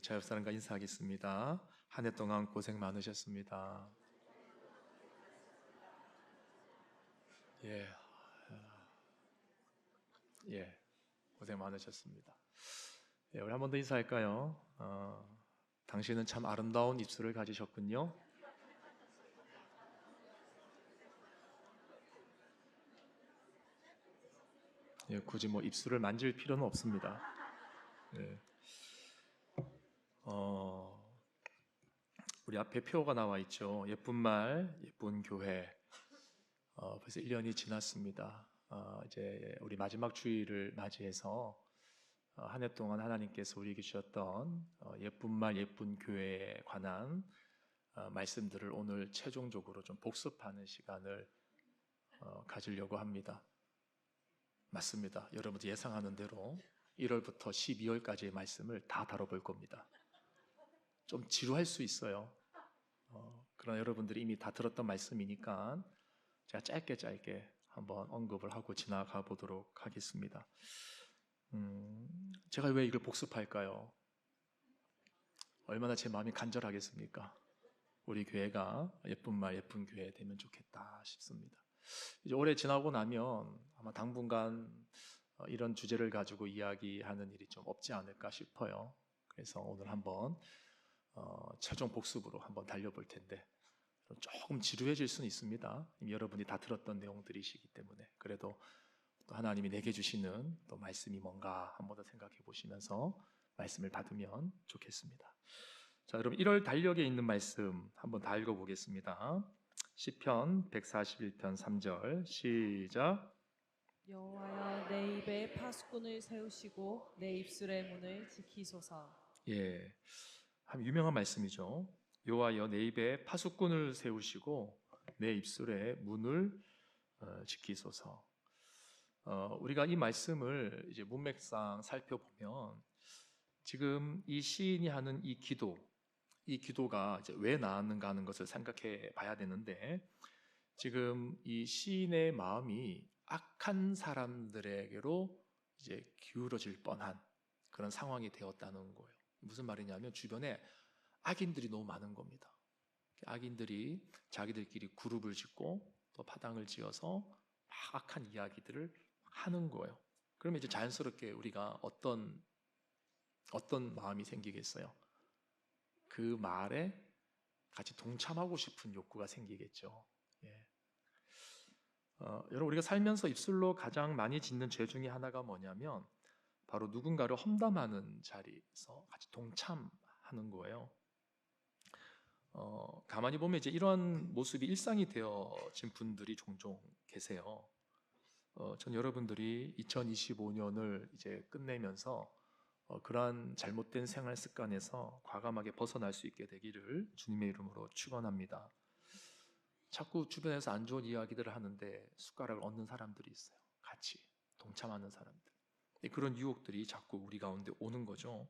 자옆사람과 인사하겠습니다. 한 해 동안 고생 많으셨습니다. 예, 예, 고생 많으셨습니다. 예, 우리 한 번 더 인사할까요? 당신은 참 아름다운 입술을 가지셨군요. 예, 굳이 뭐 입술을 만질 필요는 없습니다. 예, 어, 우리 앞에 표가 나와 있죠. 예쁜 말, 예쁜 교회. 벌써 1년이 지났습니다. 이제 우리 마지막 주일을 맞이해서 한 해 동안 하나님께서 우리에게 주셨던 예쁜 말, 예쁜 교회에 관한 말씀들을 오늘 최종적으로 좀 복습하는 시간을 가지려고 합니다. 맞습니다. 여러분들 예상하는 대로 1월부터 12월까지의 말씀을 다 다뤄볼 겁니다. 좀 지루할 수 있어요. 그러나 여러분들이 이미 다 들었던 말씀이니까 제가 짧게 한번 언급을 하고 지나가 보도록 하겠습니다. 제가 왜 이걸 복습할까요? 얼마나 제 마음이 간절하겠습니까? 우리 교회가 예쁜 말, 예쁜 교회 되면 좋겠다 싶습니다. 이제 올해 지나고 나면 아마 당분간 이런 주제를 가지고 이야기하는 일이 좀 없지 않을까 싶어요. 그래서 오늘 한번 최종 복습으로 한번 달려볼 텐데 조금 지루해질 수는 있습니다. 이미 여러분이 다 들었던 내용들이시기 때문에 그래도 또 하나님이 내게 주시는 또 말씀이 뭔가 한번 더 생각해 보시면서 말씀을 받으면 좋겠습니다. 자, 그럼 1월 달력에 있는 말씀 한번 다 읽어보겠습니다. 시편 141편 3절 시작. 여호와여 내 입에 파수꾼을 세우시고 내 입술의 문을 지키소서. 예, 참 유명한 말씀이죠. 여호와여 내 입에 파수꾼을 세우시고 내 입술의 문을 지키소서. 우리가 이 말씀을 이제 문맥상 살펴보면 지금 이 시인이 하는 이 기도가 이제 왜 나왔는가 하는 것을 생각해 봐야 되는데 지금 이 시인의 마음이 악한 사람들에게로 이제 기울어질 뻔한 그런 상황이 되었다는 거예요. 무슨 말이냐면 주변에 악인들이 너무 많은 겁니다. 악인들이 자기들끼리 그룹을 짓고 또 파당을 지어서 막 악한 이야기들을 하는 거예요. 그러면 이제 자연스럽게 우리가 어떤 마음이 생기겠어요? 그 말에 같이 동참하고 싶은 욕구가 생기겠죠. 예. 여러분 우리가 살면서 입술로 가장 많이 짓는 죄 중에 하나가 뭐냐면 바로 누군가를 험담하는 자리에서 같이 동참하는 거예요. 가만히 보면 이제 이런 모습이 일상이 되어진 분들이 종종 계세요. 전 여러분들이 2025년을 이제 끝내면서 그러한 잘못된 생활 습관에서 과감하게 벗어날 수 있게 되기를 주님의 이름으로 축원합니다. 자꾸 주변에서 안 좋은 이야기들을 하는데 숟가락을 얹는 사람들이 있어요. 같이 동참하는 사람들. 그런 유혹들이 자꾸 우리 가운데 오는 거죠.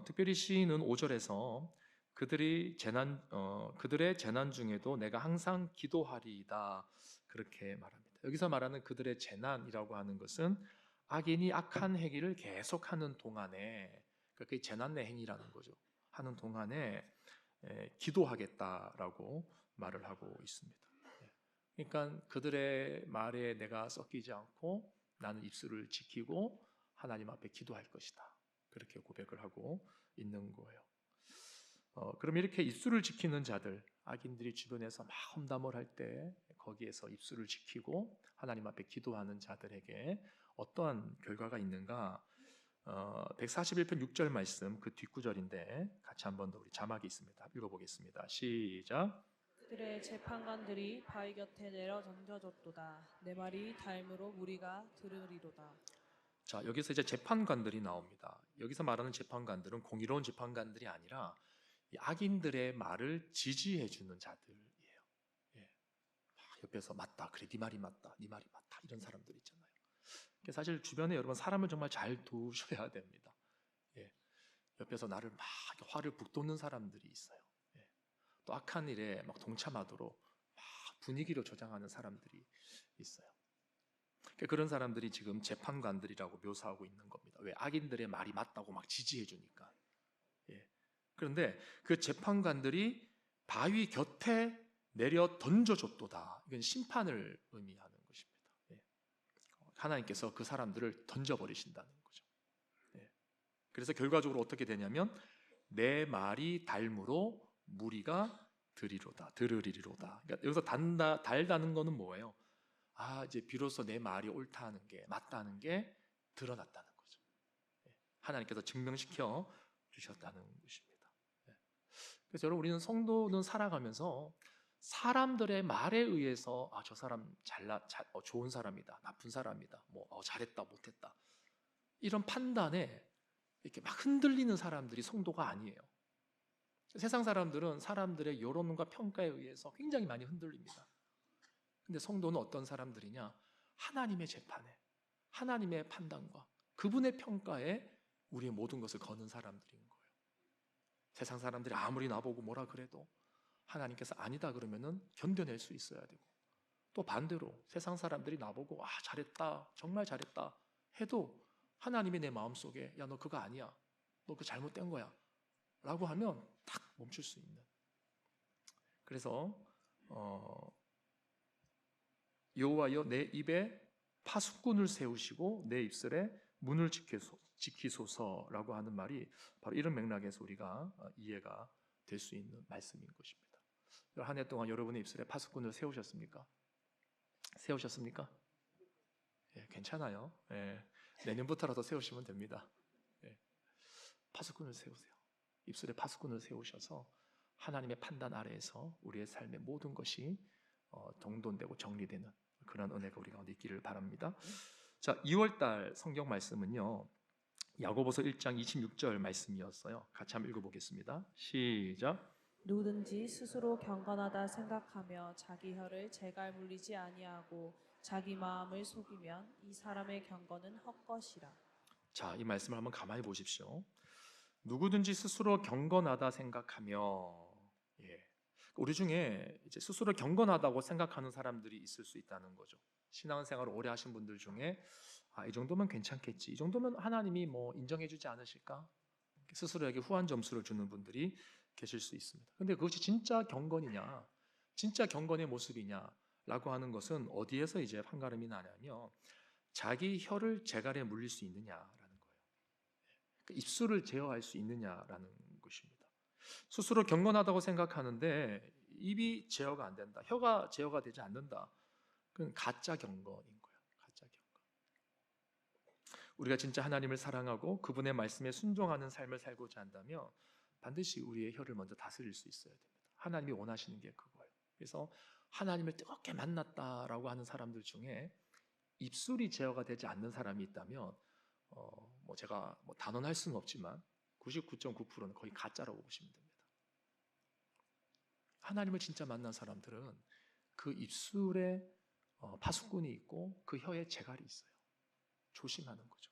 특별히 시인은 5절에서 그들의 재난 중에도 내가 항상 기도하리이다 그렇게 말합니다. 여기서 말하는 그들의 재난이라고 하는 것은 악인이 악한 행위를 계속하는 동안에 그게 재난의 행위라는 거죠. 하는 동안에 기도하겠다라고 말을 하고 있습니다. 그러니까 그들의 말에 내가 섞이지 않고 나는 입술을 지키고 하나님 앞에 기도할 것이다. 그렇게 고백을 하고 있는 거예요. 그럼 이렇게 입술을 지키는 자들, 악인들이 주변에서 막 험담을 할 때 거기에서 입술을 지키고 하나님 앞에 기도하는 자들에게 어떠한 결과가 있는가? 141편 6절 말씀 그 뒷구절인데 같이 한번 더 우리 자막이 있습니다. 읽어보겠습니다. 시작. 그들의 재판관들이 바위 곁에 내려 던져졌도다. 내 말이 닮으로 무리가 들으리로다. 자, 여기서 이제 재판관들이 나옵니다. 여기서 말하는 재판관들은 공의로운 재판관들이 아니라 이 악인들의 말을 지지해 주는 자들이에요. 예. 옆에서 맞다, 그래, 네 말이 맞다, 네 말이 맞다 이런 사람들 있잖아요. 사실 주변에 여러분 사람을 정말 잘 도우셔야 됩니다. 예. 옆에서 나를 막 화를 북돋는 사람들이 있어요. 예. 또 악한 일에 막 동참하도록 막 분위기를 조장하는 사람들이 있어요. 그런 사람들이 지금 재판관들이라고 묘사하고 있는 겁니다. 왜? 악인들의 말이 맞다고 막 지지해 주니까. 그런데 그 재판관들이 바위 곁에 내려 던져줬도다. 이건 심판을 의미하는 것입니다. 예. 하나님께서 그 사람들을 던져버리신다는 거죠. 예. 그래서 결과적으로 어떻게 되냐면 내 말이 닮으로 무리가 들으리로다. 그러니까 여기서 달다는 거는 뭐예요? 이제 비로소 내 말이 옳다는 게, 맞다는 게 드러났다는 거죠. 예. 하나님께서 증명시켜 주셨다는 것입니다. 예. 그래서 여러분, 우리는 성도는 살아가면서 사람들의 말에 의해서 저 사람 좋은 사람이다, 나쁜 사람이다, 잘했다, 못했다, 이런 판단에 이렇게 막 흔들리는 사람들이 성도가 아니에요. 세상 사람들은 사람들의 여론과 평가에 의해서 굉장히 많이 흔들립니다. 근데 성도는 어떤 사람들이냐? 하나님의 재판에, 하나님의 판단과 그분의 평가에 우리의 모든 것을 거는 사람들인 거예요. 세상 사람들이 아무리 나보고 뭐라 그래도 하나님께서 아니다 그러면은 견뎌낼 수 있어야 되고, 또 반대로 세상 사람들이 나보고 잘했다, 정말 잘했다 해도 하나님이 내 마음속에 야, 너 그거 아니야, 너 그거 잘못된 거야 라고 하면 딱 멈출 수 있는. 그래서 여호와여 내 입에 파수꾼을 세우시고 내 입술에 문을 지키소서라고 하는 말이 바로 이런 맥락에서 우리가 이해가 될 수 있는 말씀인 것입니다. 한 해 동안 여러분의 입술에 파수꾼을 세우셨습니까? 예, 괜찮아요. 예, 내년부터라도 세우시면 됩니다. 예, 파수꾼을 세우세요. 입술에 파수꾼을 세우셔서 하나님의 판단 아래에서 우리의 삶의 모든 것이 정돈되고 정리되는 그런 은혜가 우리 가운데 있기를 바랍니다. 자, 2월달 성경 말씀은요, 야고보서 1장 26절 말씀이었어요. 같이 한번 읽어보겠습니다. 시작. 누구든지 스스로 경건하다 생각하며 자기 혀를 제갈 물리지 아니하고 자기 마음을 속이면 이 사람의 경건은 헛것이라. 자, 이 말씀을 한번 가만히 보십시오. 누구든지 스스로 경건하다 생각하며, 예, 우리 중에 이제 스스로 경건하다고 생각하는 사람들이 있을 수 있다는 거죠. 신앙생활을 오래 하신 분들 중에 이 정도면 괜찮겠지, 이 정도면 하나님이 인정해주지 않으실까, 스스로에게 후한 점수를 주는 분들이 계실 수 있습니다. 근데 그것이 진짜 경건이냐, 진짜 경건의 모습이냐라고 하는 것은 어디에서 이제 판가름이 나냐면 자기 혀를 제갈에 물릴 수 있느냐라는 거예요. 입술을 제어할 수 있느냐라는 것입니다. 스스로 경건하다고 생각하는데 입이 제어가 안 된다, 혀가 제어가 되지 않는다, 그건 가짜 경건인 거예요. 가짜 경건. 우리가 진짜 하나님을 사랑하고 그분의 말씀에 순종하는 삶을 살고자 한다면 반드시 우리의 혀를 먼저 다스릴 수 있어야 됩니다. 하나님이 원하시는 게 그거예요. 그래서 하나님을 뜨겁게 만났다라고 하는 사람들 중에 입술이 제어가 되지 않는 사람이 있다면 제가 단언할 수는 없지만 99.9%는 거의 가짜라고 보시면 됩니다. 하나님을 진짜 만난 사람들은 그 입술에 파수꾼이 있고 그 혀에 제갈이 있어요. 조심하는 거죠.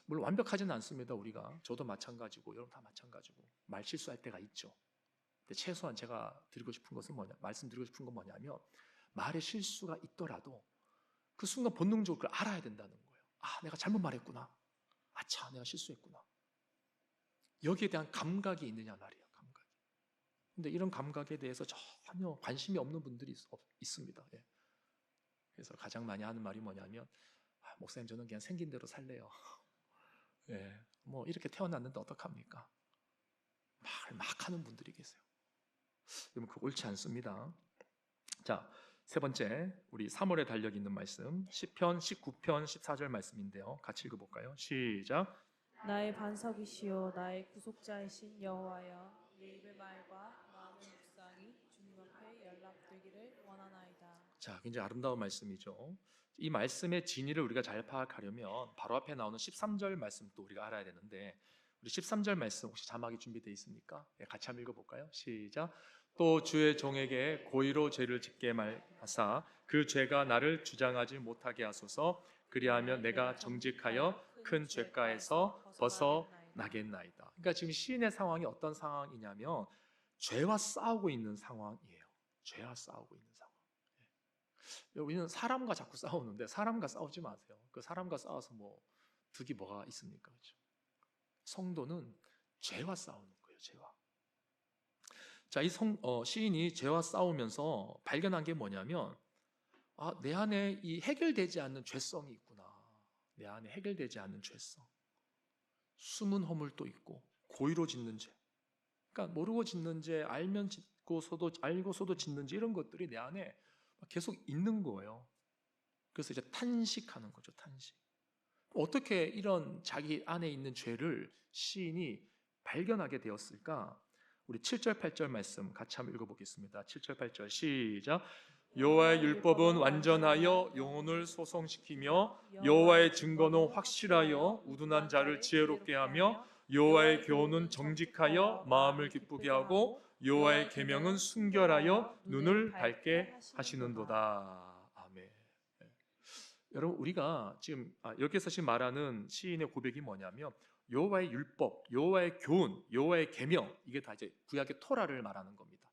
물론 완벽하지는 않습니다. 우리가, 저도 마찬가지고 여러분 다 마찬가지고 말 실수할 때가 있죠. 근데 최소한 제가 말씀드리고 싶은 건 뭐냐면 말에 실수가 있더라도 그 순간 본능적으로 그걸 알아야 된다는 거예요. 내가 잘못 말했구나. 내가 실수했구나. 여기에 대한 감각이 있느냐 말이에요. 감각이. 근데 이런 감각에 대해서 전혀 관심이 없는 분들이 있습니다. 예. 그래서 가장 많이 하는 말이 뭐냐면 목사님, 저는 그냥 생긴 대로 살래요. 예, 이렇게 태어났는데 어떡합니까? 말을 막 하는 분들이 계세요. 여러분, 그거 옳지 않습니다. 자, 세 번째, 우리 3월에 달력 있는 말씀, 시편 19편 14절 말씀인데요. 같이 읽어볼까요? 시작. 나의 반석이시요 나의 구속자이신 여호와여, 내 입의 말과 마음의 묵상이 주님 앞에 연락되기를 원하나이다. 자, 굉장히 아름다운 말씀이죠. 이 말씀의 진위를 우리가 잘 파악하려면 바로 앞에 나오는 13절 말씀도 우리가 알아야 되는데, 우리 13절 말씀 혹시 자막이 준비되어 있습니까? 같이 한번 읽어볼까요? 시작. 또 주의 종에게 고의로 죄를 짓게 말하사 그 죄가 나를 주장하지 못하게 하소서. 그리하면 내가 정직하여 큰 죄가에서 벗어나겠나이다. 그러니까 지금 시인의 상황이 어떤 상황이냐면 죄와 싸우고 있는 상황이에요. 죄와 싸우고 있는 상황. 우리는 사람과 자꾸 싸우는데 사람과 싸우지 마세요. 그 사람과 싸워서 득이 뭐가 있습니까? 그렇죠? 성도는 죄와 싸우는 거예요. 죄와. 자, 이 시인이 죄와 싸우면서 발견한 게 뭐냐면, 내 안에 이 해결되지 않는 죄성이 있구나. 내 안에 해결되지 않는 죄성. 숨은 허물도 있고 고의로 짓는 죄. 그러니까 모르고 짓는 죄, 알고서도 짓는 죄, 이런 것들이 내 안에 계속 있는 거예요. 그래서 이제 탄식하는 거죠. 탄식. 어떻게 이런 자기 안에 있는 죄를 시인이 발견하게 되었을까? 우리 7절 8절 말씀 같이 한번 읽어보겠습니다. 7절 8절 시작. 여호와의 율법은 완전하여 영혼을 소성시키며 여호와의 증거는 확실하여 우둔한 자를 지혜롭게 하며 여호와의 교훈은 정직하여 마음을 기쁘게 하고 여호와의 계명은 순결하여 눈을 밝게 하시는도다. 아멘. 여러분, 우리가 지금 여기서 지금 말하는 시인의 고백이 뭐냐면, 여호와의 율법, 여호와의 교훈, 여호와의 계명, 이게 다 이제 구약의 토라를 말하는 겁니다.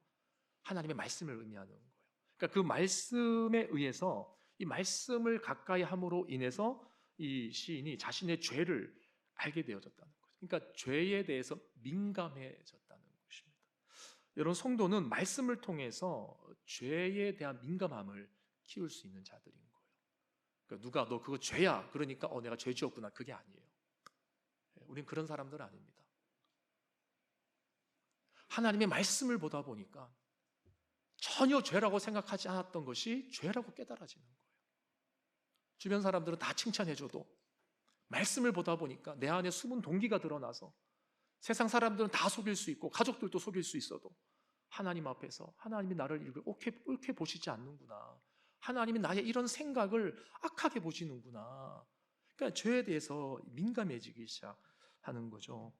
하나님의 말씀을 의미하는 거예요. 그러니까 그 말씀에 의해서, 이 말씀을 가까이 함으로 인해서 이 시인이 자신의 죄를 알게 되어졌다는 거죠. 그러니까 죄에 대해서 민감해졌다는 것입니다. 여러분, 성도는 말씀을 통해서 죄에 대한 민감함을 키울 수 있는 자들인 거예요. 그러니까 누가 너 그거 죄야, 그러니까 내가 죄 지었구나, 그게 아니에요. 우린 그런 사람들 아닙니다. 하나님의 말씀을 보다 보니까 전혀 죄라고 생각하지 않았던 것이 죄라고 깨달아지는 거예요. 주변 사람들은 다 칭찬해줘도 말씀을 보다 보니까 내 안에 숨은 동기가 드러나서, 세상 사람들은 다 속일 수 있고 가족들도 속일 수 있어도 하나님 앞에서 하나님이 나를 옳게 보시지 않는구나, 하나님이 나의 이런 생각을 악하게 보시는구나. 그러니까 죄에 대해서 민감해지기 시작하는 거죠.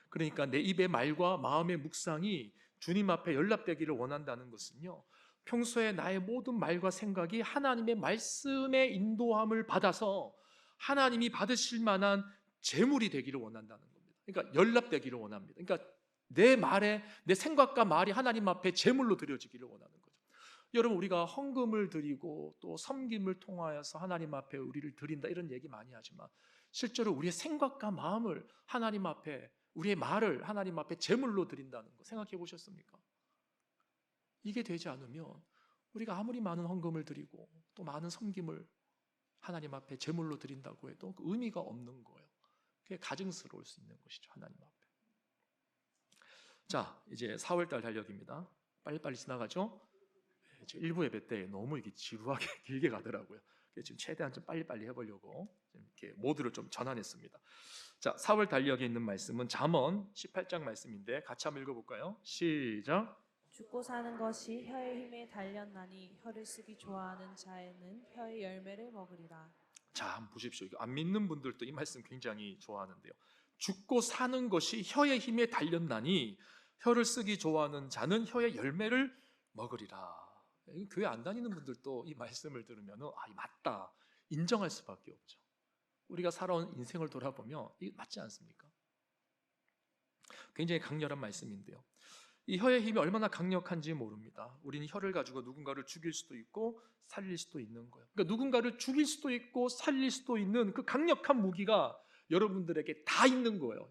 그러니까 내 입의 말과 마음의 묵상이 주님 앞에 연락되기를 원한다는 것은요, 평소에 나의 모든 말과 생각이 하나님의 말씀의 인도함을 받아서 하나님이 받으실 만한 제물이 되기를 원한다는 겁니다. 그러니까 연락되기를 원합니다. 그러니까 내 생각과 말이 하나님 앞에 제물로 드려지기를 원하는 거죠. 여러분, 우리가 헌금을 드리고 또 섬김을 통하여서 하나님 앞에 우리를 드린다, 이런 얘기 많이 하지만, 실제로 우리의 생각과 마음을 하나님 앞에, 우리의 말을 하나님 앞에 제물로 드린다는 거 생각해 보셨습니까? 이게 되지 않으면 우리가 아무리 많은 헌금을 드리고 또 많은 섬김을 하나님 앞에 제물로 드린다고 해도 그 의미가 없는 거예요. 그게 가증스러울 수 있는 것이죠, 하나님 앞에. 자, 이제 4월달 달력입니다. 빨리빨리 지나가죠? 지금 일부 예배 때 너무 이게 지루하게 길게 가더라고요. 그래서 지금 최대한 좀 빨리빨리 해보려고 이렇게 모드를 좀 전환했습니다. 자, 4월 달력에 있는 말씀은 잠언 18장 말씀인데 같이 한번 읽어볼까요? 시작. 죽고 사는 것이 혀의 힘에 달렸나니 혀를 쓰기 좋아하는 자에는 혀의 열매를 먹으리라. 자, 한번 보십시오. 이거 안 믿는 분들도 이 말씀 굉장히 좋아하는데요. 죽고 사는 것이 혀의 힘에 달렸나니 혀를 쓰기 좋아하는 자는 혀의 열매를 먹으리라. 교회 안 다니는 분들도 이 말씀을 들으면 맞다, 인정할 수밖에 없죠. 우리가 살아온 인생을 돌아보면 이게 맞지 않습니까? 굉장히 강렬한 말씀인데요, 이 혀의 힘이 얼마나 강력한지 모릅니다. 우리는 혀를 가지고 누군가를 죽일 수도 있고 살릴 수도 있는 거예요. 그러니까 누군가를 죽일 수도 있고 살릴 수도 있는 그 강력한 무기가 여러분들에게 다 있는 거예요.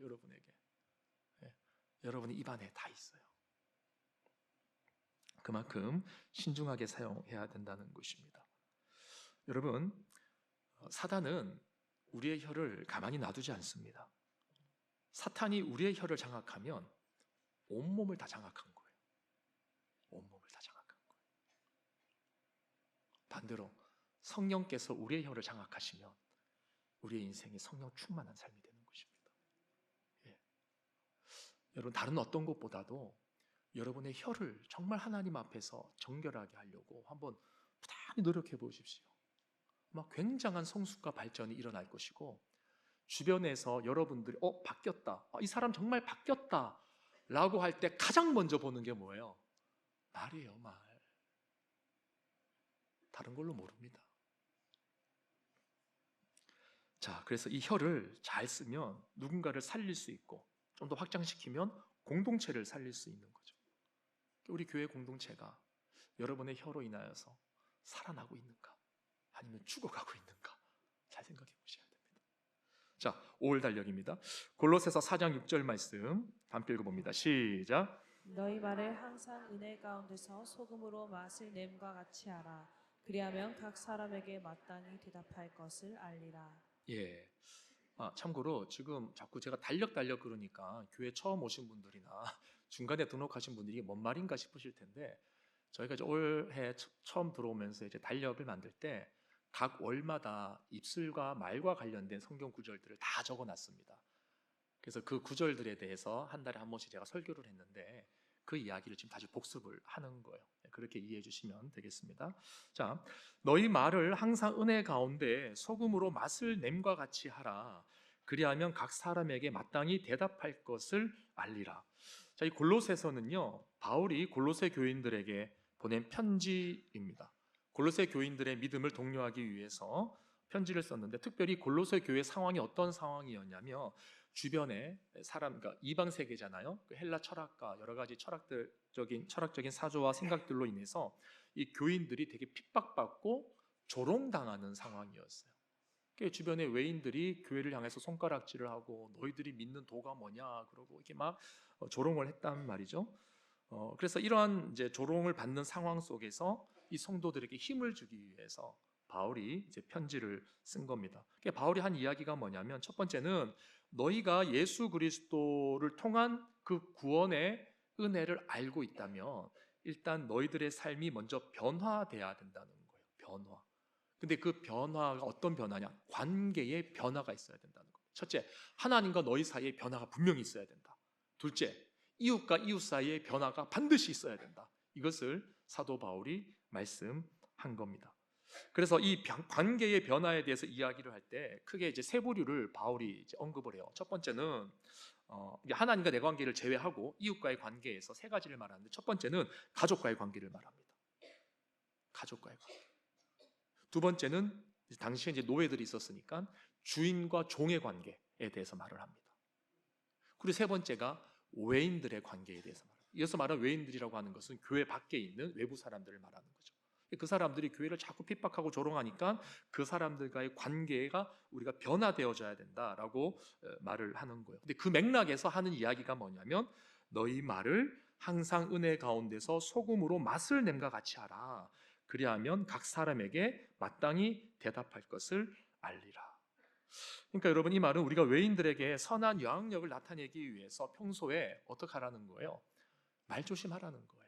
여러분의 입안에 다 있어요. 그만큼 신중하게 사용해야 된다는 것입니다. 여러분, 사단은 우리의 혀를 가만히 놔두지 않습니다. 사탄이 우리의 혀를 장악하면 온몸을 다 장악한 거예요. 온몸을 다 장악한 거예요. 반대로 성령께서 우리의 혀를 장악하시면 우리의 인생이 성령 충만한 삶이 되는 것입니다. 여러분, 다른 어떤 것보다도 여러분의 혀를 정말 하나님 앞에서 정결하게 하려고 한번 부단히 노력해 보십시오. 아마 굉장한 성숙과 발전이 일어날 것이고, 주변에서 여러분들이 바뀌었다, 이 사람 정말 바뀌었다 라고 할 때 가장 먼저 보는 게 뭐예요? 말이에요, 말. 다른 걸로 모릅니다. 자, 그래서 이 혀를 잘 쓰면 누군가를 살릴 수 있고, 좀 더 확장시키면 공동체를 살릴 수 있는 거죠. 우리 교회 공동체가 여러분의 혀로 인하여서 살아나고 있는가, 아니면 죽어가고 있는가, 잘 생각해 보셔야 됩니다. 자, 5월 달력입니다. 골로새서 4장 6절 말씀 함께 읽어봅니다. 시작. 너희 말을 항상 은혜 가운데서 소금으로 맛을 냄과 같이 하라. 그리하면 각 사람에게 마땅히 대답할 것을 알리라. 예. 참고로 지금 자꾸 제가 달력 그러니까 교회 처음 오신 분들이나 중간에 등록하신 분들이 뭔 말인가 싶으실 텐데, 저희가 이제 올해 처음 들어오면서 이제 달력을 만들 때 각 월마다 입술과 말과 관련된 성경 구절들을 다 적어놨습니다. 그래서 그 구절들에 대해서 한 달에 한 번씩 제가 설교를 했는데 그 이야기를 지금 다시 복습을 하는 거예요. 그렇게 이해해 주시면 되겠습니다. 자, 너희 말을 항상 은혜 가운데 소금으로 맛을 냄과 같이 하라. 그리하면 각 사람에게 마땅히 대답할 것을 알리라. 자, 이 골로새서는요, 바울이 골로새 교인들에게 보낸 편지입니다. 골로새 교인들의 믿음을 독려하기 위해서 편지를 썼는데, 특별히 골로새 교회 상황이 어떤 상황이었냐면 주변에 사람, 그러니까 이방 세계잖아요. 그 헬라 철학과 여러 가지 철학적인 사조와 생각들로 인해서 이 교인들이 되게 핍박받고 조롱당하는 상황이었어요. 그 주변에 외인들이 교회를 향해서 손가락질을 하고 너희들이 믿는 도가 뭐냐 그러고 이렇게 막 조롱을 했단 말이죠. 그래서 이러한 이제 조롱을 받는 상황 속에서 이 성도들에게 힘을 주기 위해서 바울이 이제 편지를 쓴 겁니다. 바울이 한 이야기가 뭐냐면, 첫 번째는 너희가 예수 그리스도를 통한 그 구원의 은혜를 알고 있다면 일단 너희들의 삶이 먼저 변화돼야 된다는 거예요. 변화. 근데 그 변화가 어떤 변화냐? 관계의 변화가 있어야 된다는 거예요. 첫째, 하나님과 너희 사이에 변화가 분명히 있어야 된다. 둘째, 이웃과 이웃 사이의 변화가 반드시 있어야 된다. 이것을 사도 바울이 말씀한 겁니다. 그래서 이 관계의 변화에 대해서 이야기를 할 때 크게 이제 세 부류를 바울이 이제 언급을 해요. 첫 번째는 하나님과 내 관계를 제외하고 이웃과의 관계에서 세 가지를 말하는데, 첫 번째는 가족과의 관계를 말합니다. 가족과의 관계. 두 번째는 당시에 이제 노예들이 있었으니까 주인과 종의 관계에 대해서 말을 합니다. 그리고 세 번째가 외인들의 관계에 대해서 말합니다. 이어서 말하는 외인들이라고 하는 것은 교회 밖에 있는 외부 사람들을 말하는 거죠. 그 사람들이 교회를 자꾸 핍박하고 조롱하니까 그 사람들과의 관계가 우리가 변화되어져야 된다라고 말을 하는 거예요. 근데 그 맥락에서 하는 이야기가 뭐냐면, 너희 말을 항상 은혜 가운데서 소금으로 맛을 냄과 같이 하라. 그리하면 각 사람에게 마땅히 대답할 것을 알리라. 그러니까 여러분, 이 말은 우리가 외인들에게 선한 영향력을 나타내기 위해서 평소에 어떻게 하라는 거예요? 말 조심하라는 거예요.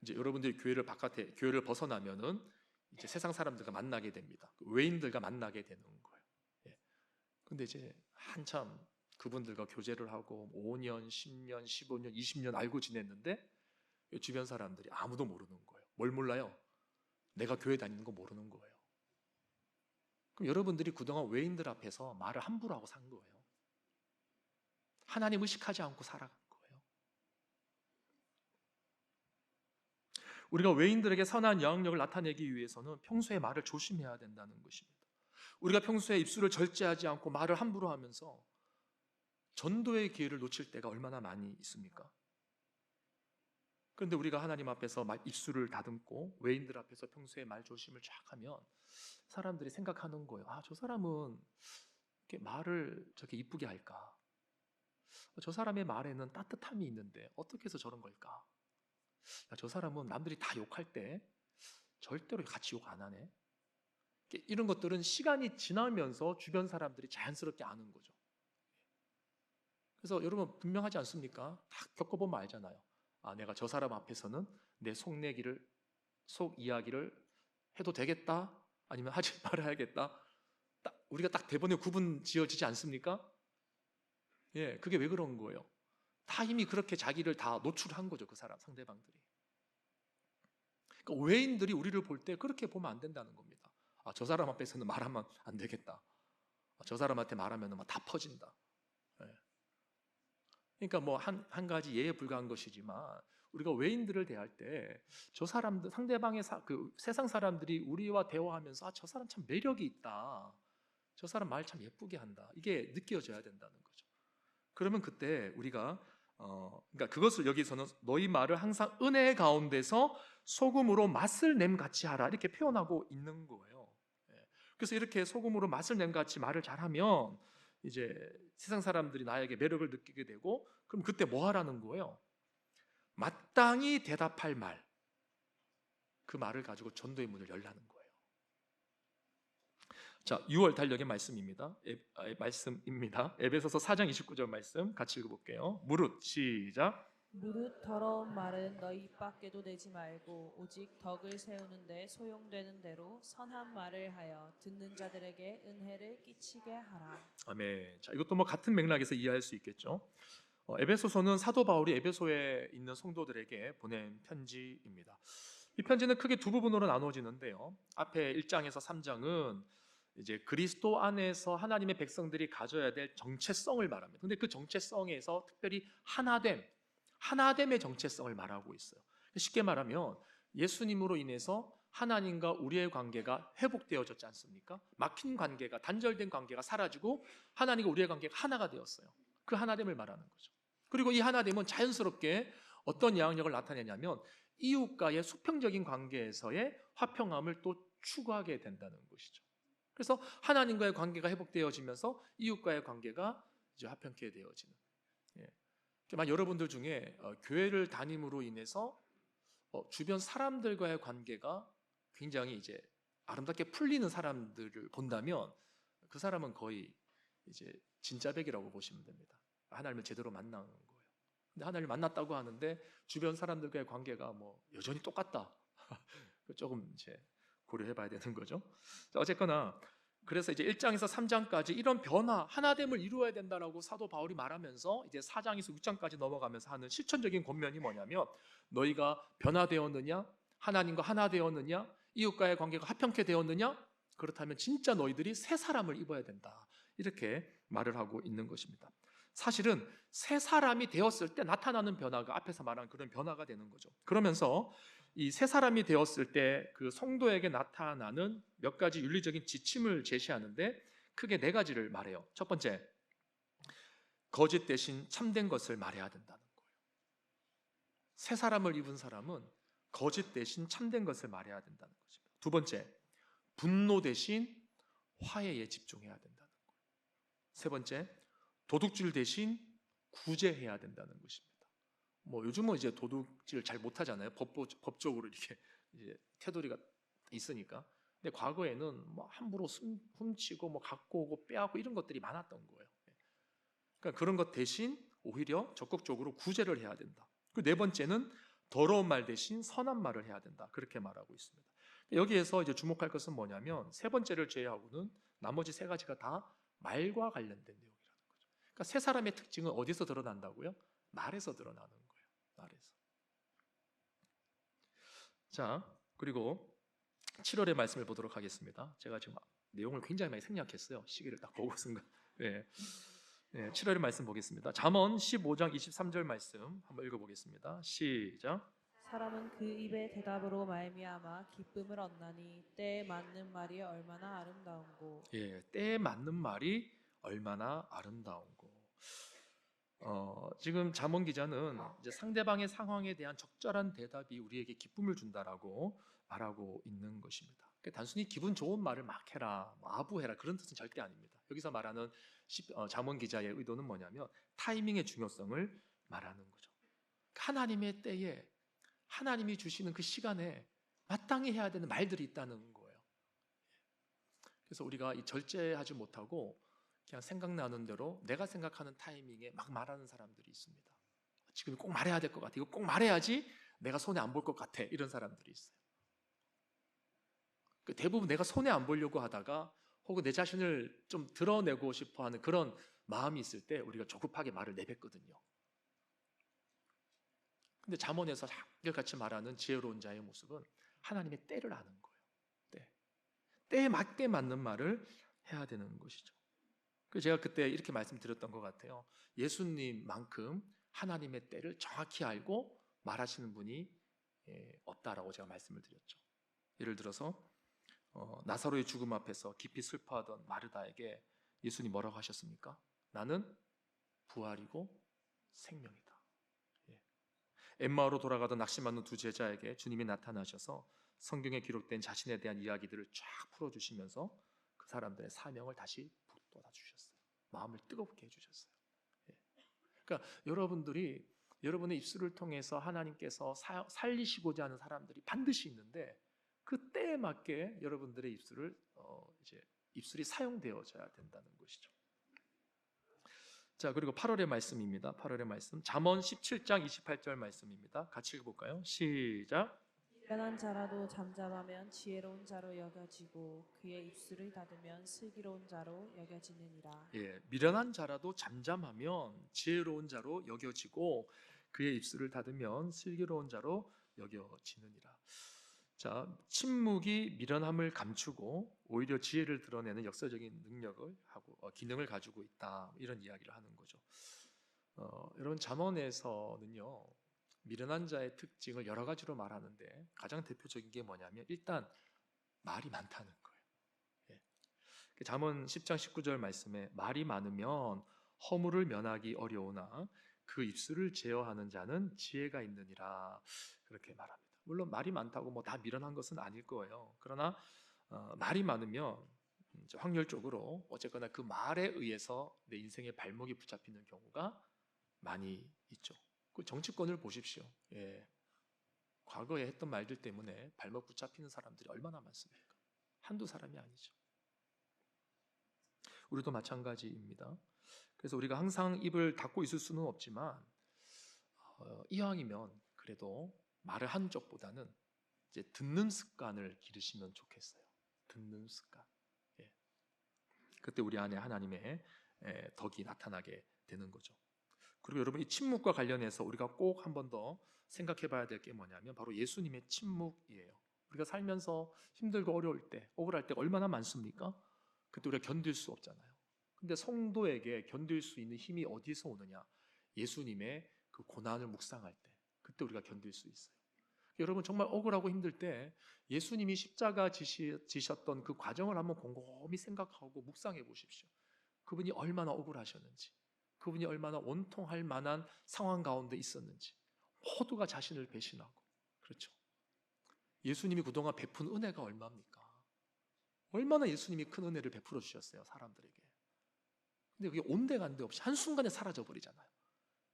이제 여러분들이 교회를 벗어나면은 이제 세상 사람들과 만나게 됩니다. 외인들과 만나게 되는 거예요. 예. 근데 이제 한참 그분들과 교제를 하고 5년, 10년, 15년, 20년 알고 지냈는데 주변 사람들이 아무도 모르는 거예요. 뭘 몰라요? 내가 교회 다니는 거 모르는 거예요. 그럼 여러분들이 그동안 외인들 앞에서 말을 함부로 하고 산 거예요. 하나님 의식하지 않고 살아간 거예요. 우리가 외인들에게 선한 영향력을 나타내기 위해서는 평소에 말을 조심해야 된다는 것입니다. 우리가 평소에 입술을 절제하지 않고 말을 함부로 하면서 전도의 기회를 놓칠 때가 얼마나 많이 있습니까? 그런데 우리가 하나님 앞에서 입술을 다듬고 외인들 앞에서 평소에 말 조심을 쫙 하면 사람들이 생각하는 거예요. 저 사람은 이렇게 말을 저렇게 이쁘게 할까? 저 사람의 말에는 따뜻함이 있는데 어떻게 해서 저런 걸까? 저 사람은 남들이 다 욕할 때 절대로 같이 욕 안 하네. 이런 것들은 시간이 지나면서 주변 사람들이 자연스럽게 아는 거죠. 그래서 여러분 분명하지 않습니까? 다 겪어보면 알잖아요. 내가 저 사람 앞에서는 내 속 이야기를 해도 되겠다? 아니면 하지 말아야겠다? 우리가 딱 대본에 구분 지어지지 않습니까? 예, 그게 왜 그런 거예요? 다 이미 그렇게 자기를 다 노출한 거죠, 그 사람, 상대방들이. 그러니까 외인들이 우리를 볼 때 그렇게 보면 안 된다는 겁니다. 저 사람 앞에서는 말하면 안 되겠다. 저 사람한테 말하면 막 다 퍼진다. 예. 그러니까 뭐 한 가지 예에 불과한 것이지만 우리가 외인들을 대할 때 저 사람들, 상대방의 그 세상 사람들이 우리와 대화하면서 저 사람 참 매력이 있다. 저 사람 말 참 예쁘게 한다. 이게 느껴져야 된다는 거죠. 그러면 그때 우리가 그러니까 그것을 여기서는 너희 말을 항상 은혜 가운데서 소금으로 맛을 냄 같이 하라 이렇게 표현하고 있는 거예요. 그래서 이렇게 소금으로 맛을 낸 같이 말을 잘하면 이제 세상 사람들이 나에게 매력을 느끼게 되고, 그럼 그때 뭐 하라는 거예요? 마땅히 대답할 말, 그 말을 가지고 전도의 문을 열라는 거예요. 자, 6월 달력의 말씀입니다. 에베소서 4장 29절 말씀 같이 읽어볼게요. 무릇 시작. 무릇 더러운 말은 너희 입 밖에도 내지 말고 오직 덕을 세우는데 소용되는 대로 선한 말을 하여 듣는 자들에게 은혜를 끼치게 하라. 아멘. 자, 이것도 뭐 같은 맥락에서 이해할 수 있겠죠. 에베소서는 사도 바울이 에베소에 있는 성도들에게 보낸 편지입니다. 이 편지는 크게 두 부분으로 나눠지는데요. 앞에 1장에서 3장은 이제 그리스도 안에서 하나님의 백성들이 가져야 될 정체성을 말합니다. 근데 그 정체성에서 특별히 하나됨의 정체성을 말하고 있어요. 쉽게 말하면 예수님으로 인해서 하나님과 우리의 관계가 회복되어졌지 않습니까? 막힌 관계가, 단절된 관계가 사라지고 하나님과 우리의 관계가 하나가 되었어요. 그 하나됨을 말하는 거죠. 그리고 이 하나됨은 자연스럽게 어떤 영향력을 나타내냐면 이웃과의 수평적인 관계에서의 화평함을 또 추구하게 된다는 것이죠. 그래서 하나님과의 관계가 회복되어지면서 이웃과의 관계가 이제 화평케 되어지는. 만 여러분들 중에 교회를 다님으로 인해서 주변 사람들과의 관계가 굉장히 이제 아름답게 풀리는 사람들을 본다면 그 사람은 거의 이제 진짜백이라고 보시면 됩니다. 하나님을 제대로 만난 거예요. 근데 하나님을 만났다고 하는데 주변 사람들과의 관계가 뭐 여전히 똑같다. 조금 이제 고려해봐야 되는 거죠. 자, 어쨌거나 그래서 이제 1장에서 3장까지 이런 변화, 하나됨을 이루어야 된다라고 사도 바울이 말하면서 이제 4장에서 6장까지 넘어가면서 하는 실천적인 권면이 뭐냐면 너희가 변화되었느냐? 하나님과 하나 되었느냐? 이웃과의 관계가 화평케 되었느냐? 그렇다면 진짜 너희들이 새 사람을 입어야 된다. 이렇게 말을 하고 있는 것입니다. 사실은 새 사람이 되었을 때 나타나는 변화가 앞에서 말한 그런 변화가 되는 거죠. 그러면서 이 새 사람이 되었을 때 그 성도에게 나타나는 몇 가지 윤리적인 지침을 제시하는데 크게 네 가지를 말해요. 첫 번째, 거짓 대신 참된 것을 말해야 된다는 거예요. 새 사람을 입은 사람은 거짓 대신 참된 것을 말해야 된다는 것입니다. 두 번째, 분노 대신 화해에 집중해야 된다는 거예요. 세 번째, 도둑질 대신 구제해야 된다는 것입니다. 뭐 요즘은 이제 도둑질 잘 못하잖아요. 법적으로 이렇게 이제 테두리가 있으니까. 근데 과거에는 뭐 함부로 훔치고 뭐 갖고 오고 빼앗고 이런 것들이 많았던 거예요. 그러니까 그런 것 대신 오히려 적극적으로 구제를 해야 된다. 그리고 네 번째는 더러운 말 대신 선한 말을 해야 된다. 그렇게 말하고 있습니다. 여기에서 이제 주목할 것은 뭐냐면 세 번째를 제외하고는 나머지 세 가지가 다 말과 관련된 내용이라는 거죠. 그러니까 세 사람의 특징은 어디서 드러난다고요? 말에서 드러나는 거예요. 말에서. 자, 그리고 7월의 말씀을 보도록 하겠습니다. 제가 지금 내용을 굉장히 많이 생략했어요. 시기를 딱 보고 순간. 네. 7월의 말씀 보겠습니다. 잠언 15장 23절 말씀 한번 읽어보겠습니다. 시작. 사람은 그 입의 대답으로 말미암아 기쁨을 얻나니 때에 맞는 말이 얼마나 아름다운고. 때에 맞는 말이 얼마나 아름다운고. 지금 잠언 기자는 이제 상대방의 상황에 대한 적절한 대답이 우리에게 기쁨을 준다라고 말하고 있는 것입니다. 그러니까 단순히 기분 좋은 말을 막 해라, 뭐 아부해라 그런 뜻은 절대 아닙니다. 여기서 말하는 잠언 기자의 의도는 뭐냐면 타이밍의 중요성을 말하는 거죠. 하나님의 때에 하나님이 주시는 그 시간에 마땅히 해야 되는 말들이 있다는 거예요. 그래서 우리가 이 절제하지 못하고 그냥 생각나는 대로 내가 생각하는 타이밍에 막 말하는 사람들이 있습니다. 지금 꼭 말해야 될 것 같아. 이거 꼭 말해야지 내가 손해 안 볼 것 같아. 이런 사람들이 있어요. 대부분 내가 손해 안 보려고 하다가 혹은 내 자신을 좀 드러내고 싶어하는 그런 마음이 있을 때 우리가 조급하게 말을 내뱉거든요. 근데 잠언에서 한결같이 말하는 지혜로운 자의 모습은 하나님의 때를 아는 거예요. 때에 맞게 맞는 말을 해야 되는 것이죠. 그래서 제가 그때 이렇게 말씀드렸던 것 같아요. 예수님만큼 하나님의 때를 정확히 알고 말하시는 분이 없다라고 제가 말씀을 드렸죠. 예를 들어서 나사로의 죽음 앞에서 깊이 슬퍼하던 마르다에게 예수님 뭐라고 하셨습니까? 나는 부활이고 생명이다. 엠마오로 돌아가던 낙심하는 두 제자에게 주님이 나타나셔서 성경에 기록된 자신에 대한 이야기들을 쫙 풀어주시면서 그 사람들의 사명을 다시 북돋아 주셨어요. 마음을 뜨겁게 해주셨어요. 예. 그러니까 여러분의 입술을 통해서 하나님께서 살리시고자 하는 사람들이 반드시 있는데 그 때에 맞게 여러분들의 입술이 사용되어져야 된다는 것이죠. 자, 그리고 8월의 말씀입니다. 8월의 말씀 잠언 17장 28절 말씀입니다. 같이 읽어볼까요? 시작. 미련한 자라도 잠잠하면 지혜로운 자로 여겨지고 그의 입술을 닫으면 슬기로운 자로 여겨지느니라. 예, 미련한 자라도 잠잠하면 지혜로운 자로 여겨지고 그의 입술을 닫으면 슬기로운 자로 여겨지느니라. 자, 침묵이 미련함을 감추고 오히려 지혜를 드러내는 역사적인 능력을 하고 기능을 가지고 있다, 이런 이야기를 하는 거죠. 여러분, 잠언에서는요 미련한 자의 특징을 여러 가지로 말하는데 가장 대표적인 게 뭐냐면 일단 말이 많다는 거예요. 예. 잠언 10장 19절 말씀에 말이 많으면 허물을 면하기 어려우나 그 입술을 제어하는 자는 지혜가 있느니라, 그렇게 말합니다. 물론 말이 많다고 뭐 다 미련한 것은 아닐 거예요. 그러나 말이 많으면 확률적으로 어쨌거나 그 말에 의해서 내 인생의 발목이 붙잡히는 경우가 많이 있죠. 그 정치권을 보십시오. 예. 과거에 했던 말들 때문에 발목 붙잡히는 사람들이 얼마나 많습니까? 한두 사람이 아니죠. 우리도 마찬가지입니다. 그래서 우리가 항상 입을 닫고 있을 수는 없지만 이왕이면 그래도 말을 하는 쪽보다는 이제 듣는 습관을 기르시면 좋겠어요. 듣는 습관. 예. 그때 우리 안에 하나님의 덕이 나타나게 되는 거죠. 그리고 여러분, 이 침묵과 관련해서 우리가 꼭 한 번 더 생각해 봐야 될 게 뭐냐면 바로 예수님의 침묵이에요. 우리가 살면서 힘들고 어려울 때, 억울할 때가 얼마나 많습니까? 그때 우리가 견딜 수 없잖아요. 근데 성도에게 견딜 수 있는 힘이 어디서 오느냐? 예수님의 그 고난을 묵상할 때, 그때 우리가 견딜 수 있어요. 여러분, 정말 억울하고 힘들 때 예수님이 십자가 지셨던 그 과정을 한번 곰곰이 생각하고 묵상해 보십시오. 그분이 얼마나 억울하셨는지, 그분이 얼마나 원통할 만한 상황 가운데 있었는지, 모두가 자신을 배신하고, 그렇죠. 예수님이 그동안 베푼 은혜가 얼마입니까? 얼마나 예수님이 큰 은혜를 베풀어 주셨어요, 사람들에게. 근데 그게 온데간데 없이 한순간에 사라져 버리잖아요.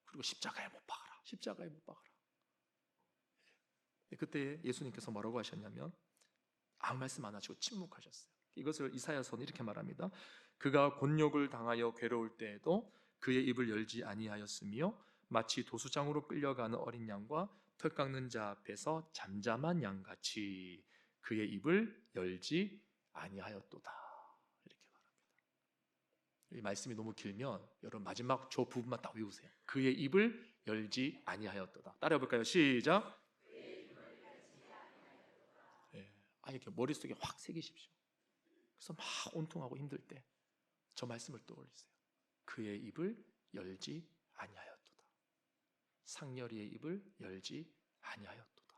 그리고 십자가에 못 박아라, 십자가에 못 박아라. 그때 예수님께서 뭐라고 하셨냐면 아무 말씀 안 하시고 침묵하셨어요. 이것을 이사야서는 이렇게 말합니다. 그가 곤욕을 당하여 괴로울 때에도 그의 입을 열지 아니하였으며 마치 도수장으로 끌려가는 어린 양과 털 깎는 자 앞에서 잠잠한 양같이 그의 입을 열지 아니하였도다, 이렇게 말합니다. 이 말씀이 너무 길면 여러분 마지막 저 부분만 딱 외우세요. 그의 입을 열지 아니하였도다. 따라해 볼까요? 시작. 이렇게 머릿속에 확 새기십시오. 그래서 막 온통하고 힘들 때 저 말씀을 떠올리세요. 그의 입을 열지 아니하였도다. 상렬이의 입을 열지 아니하였도다.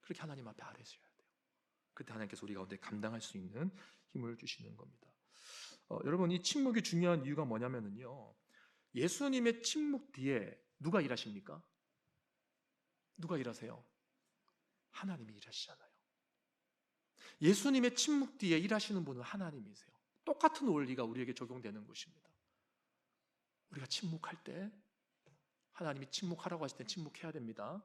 그렇게 하나님 앞에 아뢰셔야 돼요. 그때 하나님께서 우리 가운데 감당할 수 있는 힘을 주시는 겁니다. 여러분, 이 침묵이 중요한 이유가 뭐냐면요, 예수님의 침묵 뒤에 누가 일하십니까? 누가 일하세요? 하나님이 일하시잖아요. 예수님의 침묵 뒤에 일하시는 분은 하나님이세요. 똑같은 원리가 우리에게 적용되는 것입니다. 우리가 침묵할 때 하나님이 침묵하라고 하실 때 침묵해야 됩니다.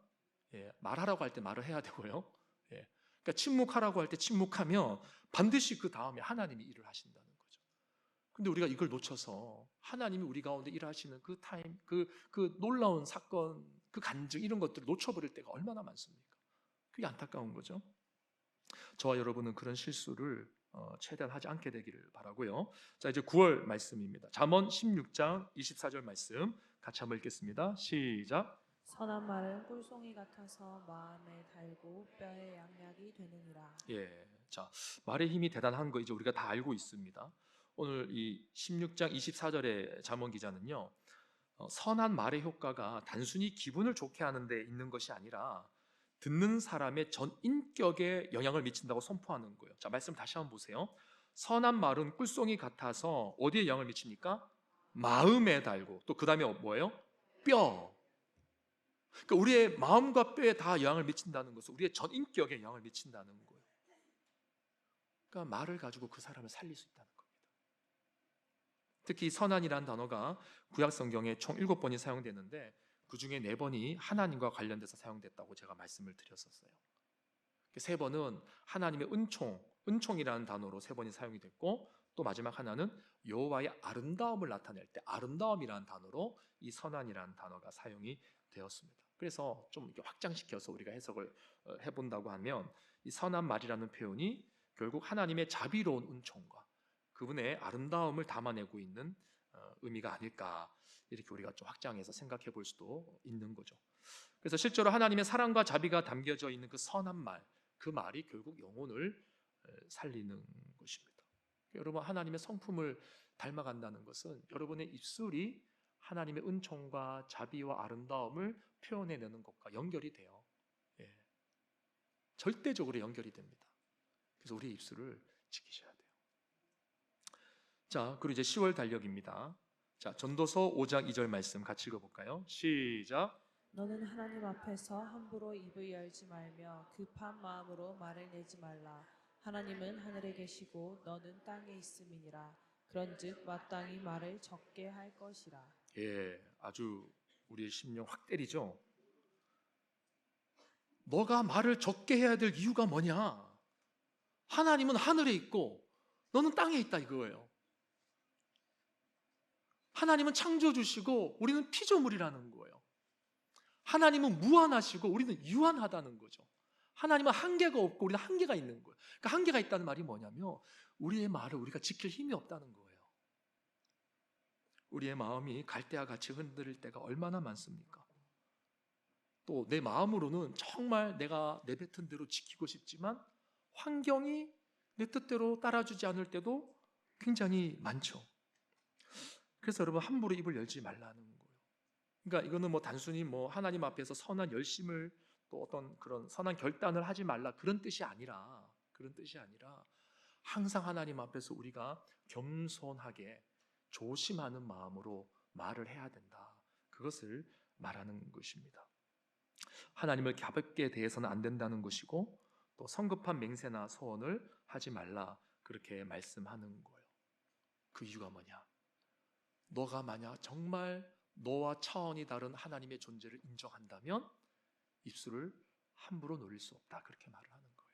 말하라고 할 때 말을 해야 되고요. 그러니까 침묵하라고 할 때 침묵하면 반드시 그 다음에 하나님이 일을 하신다는 거죠. 근데 우리가 이걸 놓쳐서 하나님이 우리 가운데 일하시는 그 타임, 그 놀라운 사건, 그 간증, 이런 것들을 놓쳐버릴 때가 얼마나 많습니까? 그게 안타까운 거죠. 저와 여러분은 그런 실수를 최대한 하지 않게 되기를 바라고요. 자, 이제 9월 말씀입니다. 잠언 16장 24절 말씀 같이 한번 읽겠습니다. 시작. 선한 말은 꿀송이 같아서 마음에 달고 뼈에 양약이 되느니라. 자, 말의 힘이 대단한 거 이제 우리가 다 알고 있습니다. 오늘 이 16장 24절의 잠언 기자는요, 선한 말의 효과가 단순히 기분을 좋게 하는 데 있는 것이 아니라 듣는 사람의 전 인격에 영향을 미친다고 선포하는 거예요. 자, 말씀 다시 한번 보세요. 선한 말은 꿀송이 같아서 어디에 영향을 미칩니까? 마음에 달고, 또 그 다음에 뭐예요? 뼈. 그러니까 우리의 마음과 뼈에 다 영향을 미친다는 것은 우리의 전 인격에 영향을 미친다는 거예요. 그러니까 말을 가지고 그 사람을 살릴 수 있다는 겁니다. 특히 선한이라는 단어가 구약 성경에 총 7번이 사용되는데 그 중에 4번이 하나님과 관련돼서 사용됐다고 제가 말씀을 드렸었어요. 3번은 하나님의 은총이라는 단어로 3번이 사용이 됐고, 또 마지막 하나는 여호와의 아름다움을 나타낼 때 아름다움이라는 단어로 이 선한이라는 단어가 사용이 되었습니다. 그래서 좀 이렇게 확장시켜서 우리가 해석을 해본다고 하면 이 선한 말이라는 표현이 결국 하나님의 자비로운 은총과 그분의 아름다움을 담아내고 있는 의미가 아닐까, 이렇게 우리가 좀 확장해서 생각해 볼 수도 있는 거죠. 그래서 실제로 하나님의 사랑과 자비가 담겨져 있는 그 선한 말, 그 말이 결국 영혼을 살리는 것입니다. 여러분, 하나님의 성품을 닮아간다는 것은 여러분의 입술이 하나님의 은총과 자비와 아름다움을 표현해내는 것과 연결이 돼요. 예. 절대적으로 연결이 됩니다. 그래서 우리의 입술을 지키셔야 돼요. 자, 그리고 이제 10월 달력입니다. 자, 전도서 5장 2절 말씀 같이 읽어볼까요? 시작. 너는 하나님 앞에서 함부로 입을 열지 말며 급한 마음으로 말을 내지 말라. 하나님은 하늘에 계시고 너는 땅에 있음이니라. 그런즉 마땅히 말을 적게 할 것이라. 예, 아주 우리의 심령 확 때리죠. 너가 말을 적게 해야 될 이유가 뭐냐? 하나님은 하늘에 있고 너는 땅에 있다 이거예요. 하나님은 창조주시고 우리는 피조물이라는 거예요. 하나님은 무한하시고 우리는 유한하다는 거죠. 하나님은 한계가 없고 우리는 한계가 있는 거예요. 그러니까 한계가 있다는 말이 뭐냐면 우리의 말을 우리가 지킬 힘이 없다는 거예요. 우리의 마음이 갈대와 같이 흔들릴 때가 얼마나 많습니까? 또 내 마음으로는 정말 내가 내뱉은 대로 지키고 싶지만 환경이 내 뜻대로 따라주지 않을 때도 굉장히 많죠. 그래서 여러분, 함부로 입을 열지 말라는 거예요. 그러니까 이거는 뭐 단순히 뭐 하나님 앞에서 선한 열심을 또 어떤 그런 선한 결단을 하지 말라 그런 뜻이 아니라 항상 하나님 앞에서 우리가 겸손하게 조심하는 마음으로 말을 해야 된다. 그것을 말하는 것입니다. 하나님을 가볍게 대해서는 안 된다는 것이고 또 성급한 맹세나 소원을 하지 말라 그렇게 말씀하는 거예요. 그 이유가 뭐냐? 너가 만약 정말 너와 차원이 다른 하나님의 존재를 인정한다면 입술을 함부로 놀릴 수 없다 그렇게 말을 하는 거예요.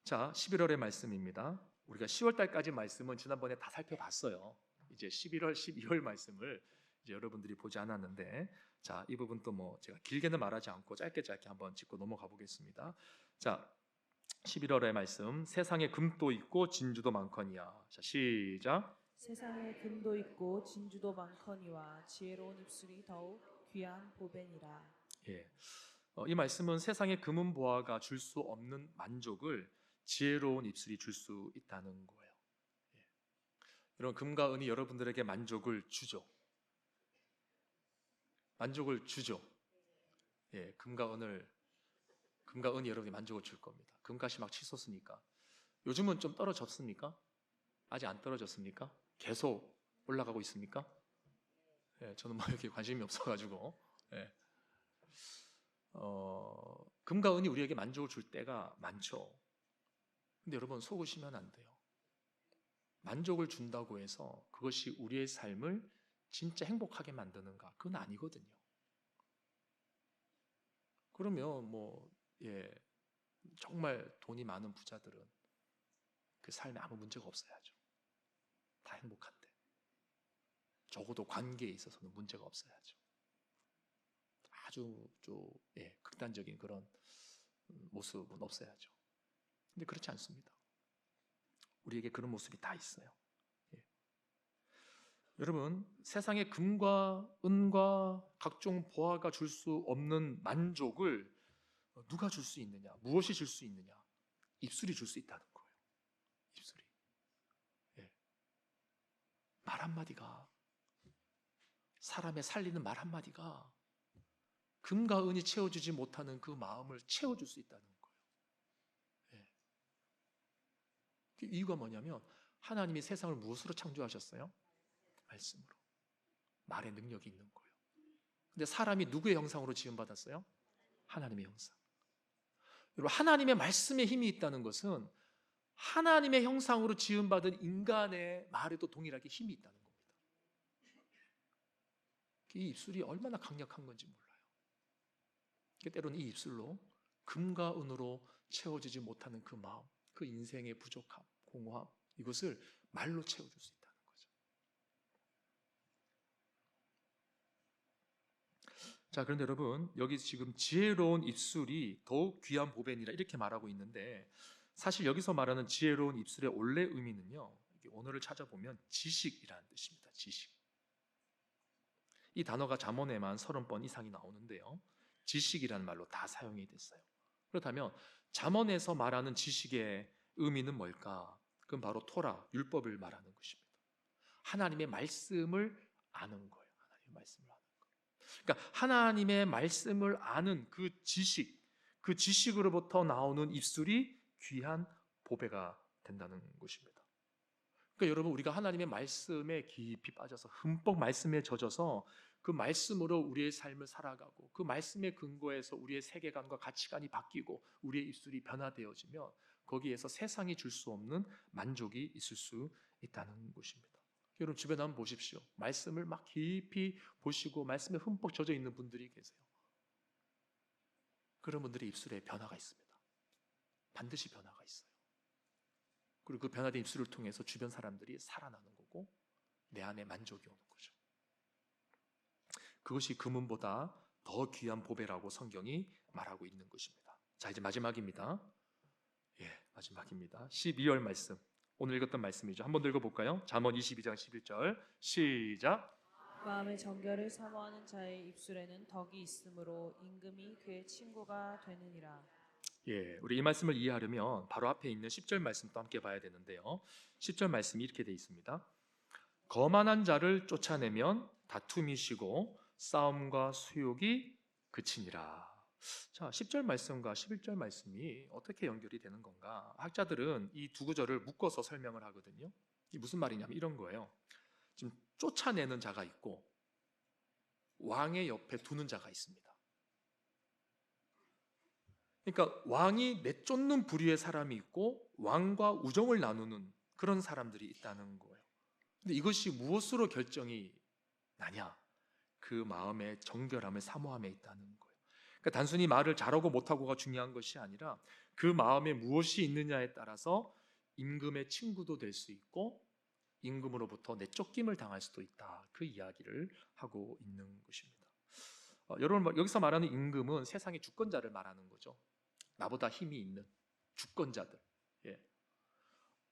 자, 11월의 말씀입니다. 우리가 10월 달까지 말씀은 지난번에 다 살펴봤어요. 이제 11월, 12월 말씀을 이제 여러분들이 보지 않았는데, 자, 이 부분 또 뭐 제가 길게는 말하지 않고 짧게 한번 짚고 넘어가 보겠습니다. 자, 11월의 말씀. 세상에 금도 있고 진주도 많거니와. 자, 시작. 세상에 금도 있고 진주도 많거니와 지혜로운 입술이 더욱 귀한 보배니라. 예. 이 말씀은 세상의 금은 보화가 줄 수 없는 만족을 지혜로운 입술이 줄 수 있다는 거예요. 예. 여러분, 금과 은이 여러분들에게 만족을 주죠. 만족을 주죠. 예, 금과 은이 여러분이 만족을 줄 겁니다. 금값이 막 치솟으니까. 요즘은 좀 떨어졌습니까? 아직 안 떨어졌습니까? 계속 올라가고 있습니까? 예, 저는 뭐 이렇게 관심이 없어가지고. 예. 금과 은이 우리에게 만족을 줄 때가 많죠. 근데 여러분, 속으시면 안 돼요. 만족을 준다고 해서 그것이 우리의 삶을 진짜 행복하게 만드는가? 그건 아니거든요. 그러면 정말 돈이 많은 부자들은 그 삶에 아무 문제가 없어야죠. 다 행복한데. 적어도 관계에 있어서는 문제가 없어야죠. 아주 극단적인 그런 모습은 없어야죠. 근데 그렇지 않습니다. 우리에게 그런 모습이 다 있어요. 예. 여러분, 세상의 금과 은과 각종 보화가 줄 수 없는 만족을 누가 줄 수 있느냐? 무엇이 줄 수 있느냐? 입술이 줄 수 있다는 거예요. 입술이. 예. 말 한마디가, 사람의 살리는 말 한마디가 금과 은이 채워주지 못하는 그 마음을 채워줄 수 있다는 거예요. 예. 그 이유가 뭐냐면 하나님이 세상을 무엇으로 창조하셨어요? 말씀으로. 말의 능력이 있는 거예요. 근데 사람이 누구의 형상으로 지음받았어요? 하나님의 형상. 여러분, 하나님의 말씀에 힘이 있다는 것은 하나님의 형상으로 지음받은 인간의 말에도 동일하게 힘이 있다는 겁니다. 이 입술이 얼마나 강력한 건지 몰라요. 때로는 이 입술로 금과 은으로 채워지지 못하는 그 마음, 그 인생의 부족함, 공허함, 이것을 말로 채워줄 수 있다는 거죠. 자, 그런데 여러분, 여기 지금 지혜로운 입술이 더욱 귀한 보배니라 이렇게 말하고 있는데, 사실 여기서 말하는 지혜로운 입술의 원래 의미는요, 원어를 찾아보면 지식이라는 뜻입니다. 지식. 이 단어가 잠언에만 30번 이상이 나오는데요, 지식이라는 말로 다 사용이 됐어요. 그렇다면 잠언에서 말하는 지식의 의미는 뭘까? 그건 바로 토라, 율법을 말하는 것입니다. 하나님의 말씀을 아는 거예요. 하나님의 말씀을 아는 거. 그러니까 하나님의 말씀을 아는 그 지식, 그 지식으로부터 나오는 입술이 귀한 보배가 된다는 것입니다. 그러니까 여러분, 우리가 하나님의 말씀에 깊이 빠져서 흠뻑 말씀에 젖어서 그 말씀으로 우리의 삶을 살아가고 그 말씀의 근거에서 우리의 세계관과 가치관이 바뀌고 우리의 입술이 변화되어지면 거기에서 세상이 줄 수 없는 만족이 있을 수 있다는 것입니다. 여러분, 주변에 한번 보십시오. 말씀을 막 깊이 보시고 말씀에 흠뻑 젖어 있는 분들이 계세요. 그런 분들의 입술에 변화가 있습니다. 반드시 변화가 있어요. 그리고 그 변화된 입술을 통해서 주변 사람들이 살아나는 거고 내 안에 만족이 오는 거죠. 그것이 금은보다 더 귀한 보배라고 성경이 말하고 있는 것입니다. 자, 이제 마지막입니다. 마지막입니다. 12절 말씀. 오늘 읽었던 말씀이죠. 한번 더 읽어볼까요? 잠언 22장 11절 시작. 마음의 정결을 사모하는 자의 입술에는 덕이 있으므로 임금이 그의 친구가 되느니라. 우리 이 말씀을 이해하려면 바로 앞에 있는 10절 말씀도 함께 봐야 되는데요. 10절 말씀이 이렇게 되어 있습니다. 거만한 자를 쫓아내면 다툼이 쉬고 싸움과 수욕이 그치니라. 자, 10절 말씀과 11절 말씀이 어떻게 연결이 되는 건가? 학자들은 이 두 구절을 묶어서 설명을 하거든요. 이게 무슨 말이냐면 이런 거예요. 지금 쫓아내는 자가 있고 왕의 옆에 두는 자가 있습니다. 그러니까 왕이 내쫓는 부류의 사람이 있고 왕과 우정을 나누는 그런 사람들이 있다는 거예요. 근데 이것이 무엇으로 결정이 나냐? 그 마음의 정결함을 사모함에 있다는 거예요. 그러니까 단순히 말을 잘하고 못하고가 중요한 것이 아니라 그 마음에 무엇이 있느냐에 따라서 임금의 친구도 될 수 있고 임금으로부터 내쫓김을 당할 수도 있다. 그 이야기를 하고 있는 것입니다. 여러분, 여기서 말하는 임금은 세상의 주권자를 말하는 거죠. 나보다 힘이 있는 주권자들.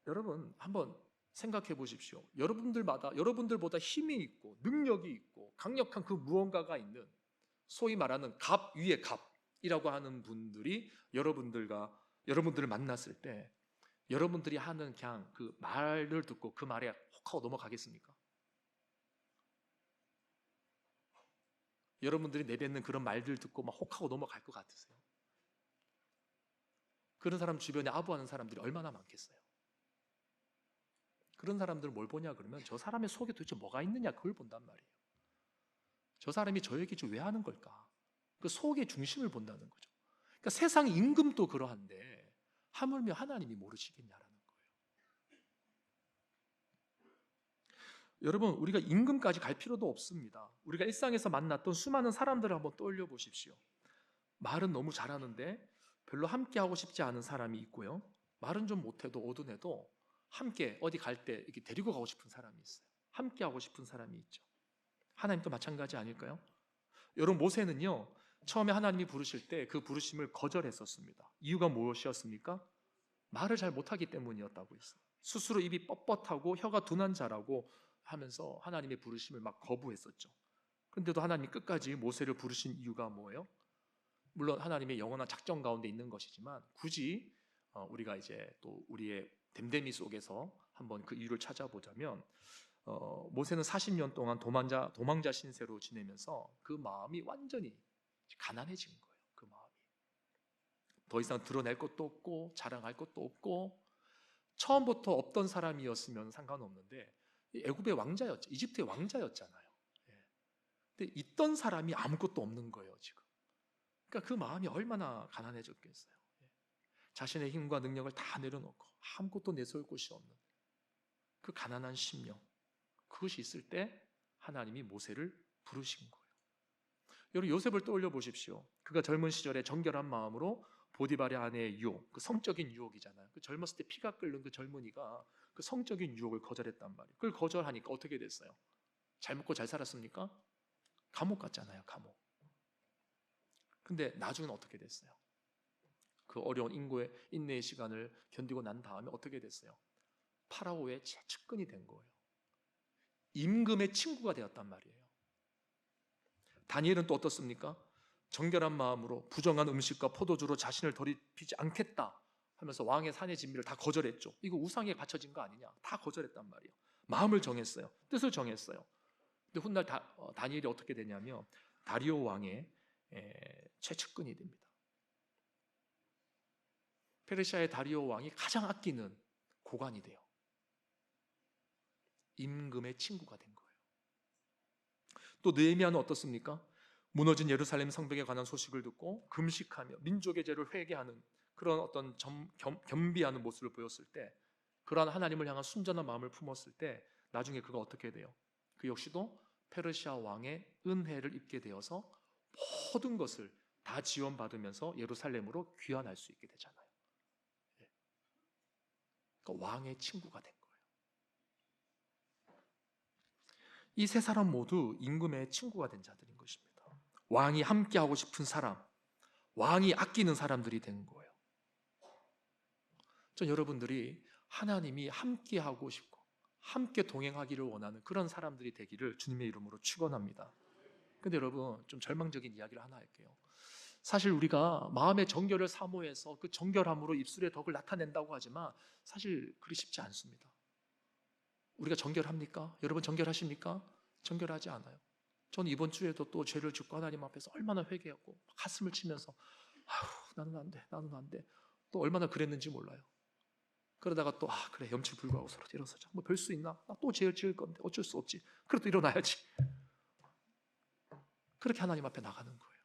여러분, 한번 생각해 보십시오. 여러분들보다 힘이 있고 능력이 있고 강력한 그 무언가가 있는 소위 말하는 갑 위의 갑이라고 하는 분들이 여러분들을 만났을 때 여러분들이 하는 그냥 그 말을 듣고 그 말에 혹하고 넘어가겠습니까? 여러분들이 내뱉는 그런 말들 듣고 막 혹하고 넘어갈 것 같으세요? 그런 사람 주변에 아부하는 사람들이 얼마나 많겠어요? 그런 사람들은 뭘 보냐 그러면 저 사람의 속에 도대체 뭐가 있느냐 그걸 본단 말이에요. 저 사람이 저 얘기 왜 하는 걸까? 그 속의 중심을 본다는 거죠. 그러니까 세상 임금도 그러한데 하물며 하나님이 모르시겠냐라는 거예요. 여러분, 우리가 임금까지 갈 필요도 없습니다. 우리가 일상에서 만났던 수많은 사람들을 한번 떠올려 보십시오. 말은 너무 잘하는데 별로 함께하고 싶지 않은 사람이 있고요. 말은 좀 못해도 어둔해도 함께 어디 갈 때 이렇게 데리고 가고 싶은 사람이 있어요. 함께하고 싶은 사람이 있죠. 하나님도 마찬가지 아닐까요? 여러분, 모세는요 처음에 하나님이 부르실 때 그 부르심을 거절했었습니다. 이유가 무엇이었습니까? 말을 잘 못하기 때문이었다고 했어요. 스스로 입이 뻣뻣하고 혀가 둔한 자라고 하면서 하나님의 부르심을 막 거부했었죠. 그런데도 하나님이 끝까지 모세를 부르신 이유가 뭐예요? 물론 하나님의 영원한 작정 가운데 있는 것이지만 굳이 우리가 이제 또 우리의 댐댐이 속에서 한번 그 이유를 찾아보자면 모세는 40년 동안 도망자 신세로 지내면서 그 마음이 완전히 가난해진 거예요. 그 마음이 더 이상 드러낼 것도 없고 자랑할 것도 없고 처음부터 없던 사람이었으면 상관없는데 애굽의 왕자였죠. 이집트의 왕자였잖아요. 근데 있던 사람이 아무것도 없는 거예요 지금. 그러니까 그 마음이 얼마나 가난해졌겠어요. 자신의 힘과 능력을 다 내려놓고 아무것도 내세울 곳이 없는 그 가난한 심령, 그것이 있을 때 하나님이 모세를 부르신 거예요. 여러분 요셉을 떠올려 보십시오. 그가 젊은 시절에 정결한 마음으로 보디발의 아내의 유혹, 그 성적인 유혹이잖아요. 그 젊었을 때 피가 끓는 그 젊은이가 그 성적인 유혹을 거절했단 말이에요. 그걸 거절하니까 어떻게 됐어요? 잘 먹고 잘 살았습니까? 감옥 갔잖아요, 감옥. 근데 나중에는 어떻게 됐어요? 그 어려운 인내의 시간을 견디고 난 다음에 어떻게 됐어요? 파라오의 측근이 된 거예요. 임금의 친구가 되었단 말이에요. 다니엘은 또 어떻습니까? 정결한 마음으로 부정한 음식과 포도주로 자신을 더럽히지 않겠다 하면서 왕의 산의 진미를 다 거절했죠. 이거 우상에 바쳐진 거 아니냐? 다 거절했단 말이에요. 마음을 정했어요. 뜻을 정했어요. 근데 훗날 다니엘이 어떻게 되냐면 다리오 왕의 최측근이 됩니다. 페르시아의 다리오 왕이 가장 아끼는 고관이 돼요. 임금의 친구가 된 거예요. 또 느헤미야는 어떻습니까? 무너진 예루살렘 성벽에 관한 소식을 듣고 금식하며 민족의 죄를 회개하는 그런 어떤 겸비하는 모습을 보였을 때, 그러한 하나님을 향한 순전한 마음을 품었을 때 나중에 그가 어떻게 돼요? 그 역시도 페르시아 왕의 은혜를 입게 되어서 모든 것을 다 지원받으면서 예루살렘으로 귀환할 수 있게 되잖아요. 그러니까 왕의 친구가 된 거예요. 이 세 사람 모두 임금의 친구가 된 자들인 것입니다. 왕이 함께하고 싶은 사람, 왕이 아끼는 사람들이 된 거예요. 전 여러분들이 하나님이 함께하고 싶고 함께 동행하기를 원하는 그런 사람들이 되기를 주님의 이름으로 축원합니다. 근데 여러분, 좀 절망적인 이야기를 하나 할게요. 사실 우리가 마음의 정결을 사모해서 그 정결함으로 입술의 덕을 나타낸다고 하지만 사실 그리 쉽지 않습니다. 우리가 정결합니까? 여러분 정결하십니까? 정결하지 않아요. 저는 이번 주에도 또 죄를 짓고 하나님 앞에서 얼마나 회개했고 가슴을 치면서 아휴, 나는 안 돼, 나는 안 돼. 또 얼마나 그랬는지 몰라요. 그러다가 또 그래, 염치 불구하고 서로 일어서자. 뭐 별 수 있나? 나 또 죄를 지을 건데 어쩔 수 없지. 그래도 일어나야지. 그렇게 하나님 앞에 나가는 거예요.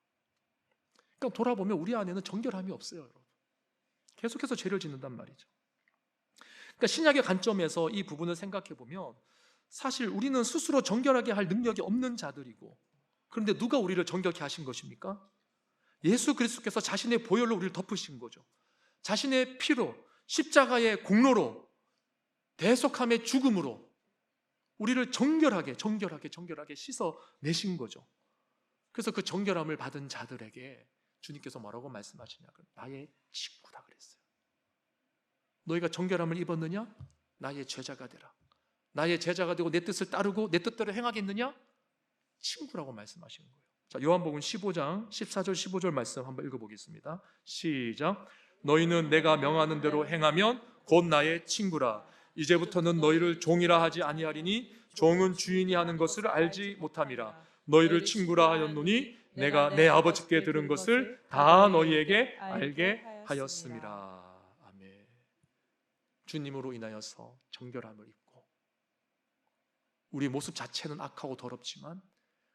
그러니까 돌아보면 우리 안에는 정결함이 없어요, 여러분. 계속해서 죄를 짓는단 말이죠. 그러니까 신약의 관점에서 이 부분을 생각해 보면 사실 우리는 스스로 정결하게 할 능력이 없는 자들이고, 그런데 누가 우리를 정결케 하신 것입니까? 예수 그리스도께서 자신의 보혈로 우리를 덮으신 거죠. 자신의 피로, 십자가의 공로로, 대속함의 죽음으로 우리를 정결하게 씻어내신 거죠. 그래서 그 정결함을 받은 자들에게 주님께서 뭐라고 말씀하시냐? 나의 친구다 그랬어요. 너희가 정결함을 입었느냐? 나의 제자가 되라. 나의 제자가 되고 내 뜻을 따르고 내 뜻대로 행하겠느냐? 친구라고 말씀하시는 거예요. 자, 요한복음 15장 14절 15절 말씀 한번 읽어보겠습니다. 시작. 너희는 내가 명하는 대로 행하면 곧 나의 친구라. 이제부터는 너희를 종이라 하지 아니하리니 종은 주인이 하는 것을 알지 못함이라. 너희를 친구라 하였노니 내가 내 아버지께 들은 것을 다 너희에게 알게 하였음이라. 아멘. 주님으로 인하여서 정결함을 입고 우리 모습 자체는 악하고 더럽지만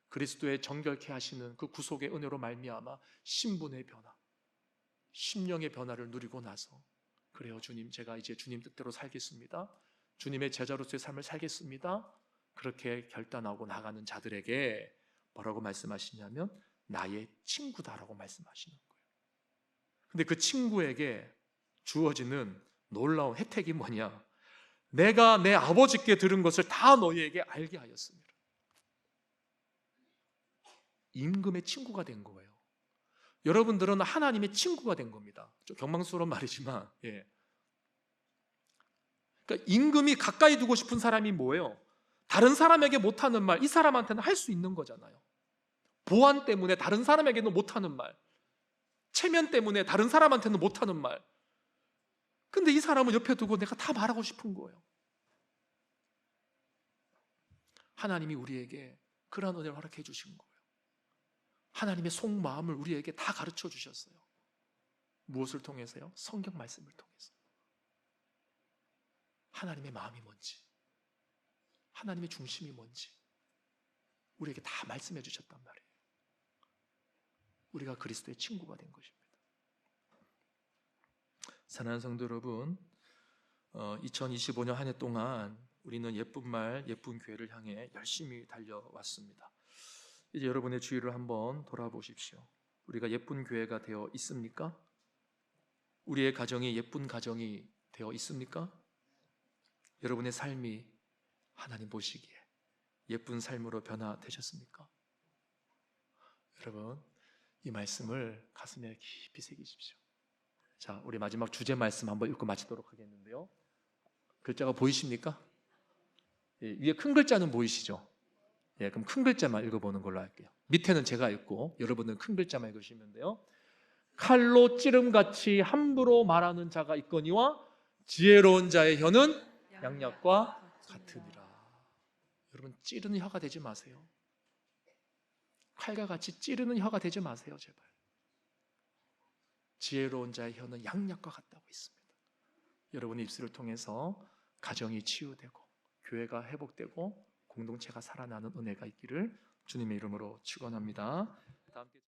그리스도의 정결케 하시는 그 구속의 은혜로 말미암아 신분의 변화, 심령의 변화를 누리고 나서 그래요, 주님, 제가 이제 주님 뜻대로 살겠습니다. 주님의 제자로서의 삶을 살겠습니다. 그렇게 결단하고 나가는 자들에게 뭐라고 말씀하시냐면 나의 친구다라고 말씀하시는 거예요. 근데 그 친구에게 주어지는 놀라운 혜택이 뭐냐? 내가 내 아버지께 들은 것을 다 너희에게 알게 하였습니다. 임금의 친구가 된 거예요. 여러분들은 하나님의 친구가 된 겁니다. 좀 경망스러운 말이지만, 그러니까 임금이 가까이 두고 싶은 사람이 뭐예요? 다른 사람에게 못하는 말, 이 사람한테는 할 수 있는 거잖아요. 보안 때문에 다른 사람에게는 못하는 말, 체면 때문에 다른 사람한테는 못하는 말. 근데 이 사람은 옆에 두고 내가 다 말하고 싶은 거예요. 하나님이 우리에게 그러한 은혜를 허락해 주신 거예요. 하나님의 속마음을 우리에게 다 가르쳐 주셨어요. 무엇을 통해서요? 성경 말씀을 통해서. 하나님의 마음이 뭔지, 하나님의 중심이 뭔지 우리에게 다 말씀해 주셨단 말이에요. 우리가 그리스도의 친구가 된 것입니다. 사랑하는 성도 여러분, 2025년 한 해 동안 우리는 예쁜 말, 예쁜 교회를 향해 열심히 달려왔습니다. 이제 여러분의 주위를 한번 돌아보십시오. 우리가 예쁜 교회가 되어 있습니까? 우리의 가정이 예쁜 가정이 되어 있습니까? 여러분의 삶이 하나님 보시기에 예쁜 삶으로 변화되셨습니까? 여러분, 이 말씀을 가슴에 깊이 새기십시오. 자, 우리 마지막 주제 말씀 한번 읽고 마치도록 하겠는데요. 글자가 보이십니까? 예, 위에 큰 글자는 보이시죠? 예, 그럼 큰 글자만 읽어보는 걸로 할게요. 밑에는 제가 읽고 여러분은 큰 글자만 읽으시면 돼요. 칼로 찌름같이 함부로 말하는 자가 있거니와 지혜로운 자의 혀는 양약과 같으니라. 여러분, 찌르는 혀가 되지 마세요. 칼과 같이 찌르는 혀가 되지 마세요, 제발. 지혜로운 자의 혀는 양약과 같다고 있습니다. 여러분의 입술을 통해서 가정이 치유되고 교회가 회복되고 공동체가 살아나는 은혜가 있기를 주님의 이름으로 축원합니다.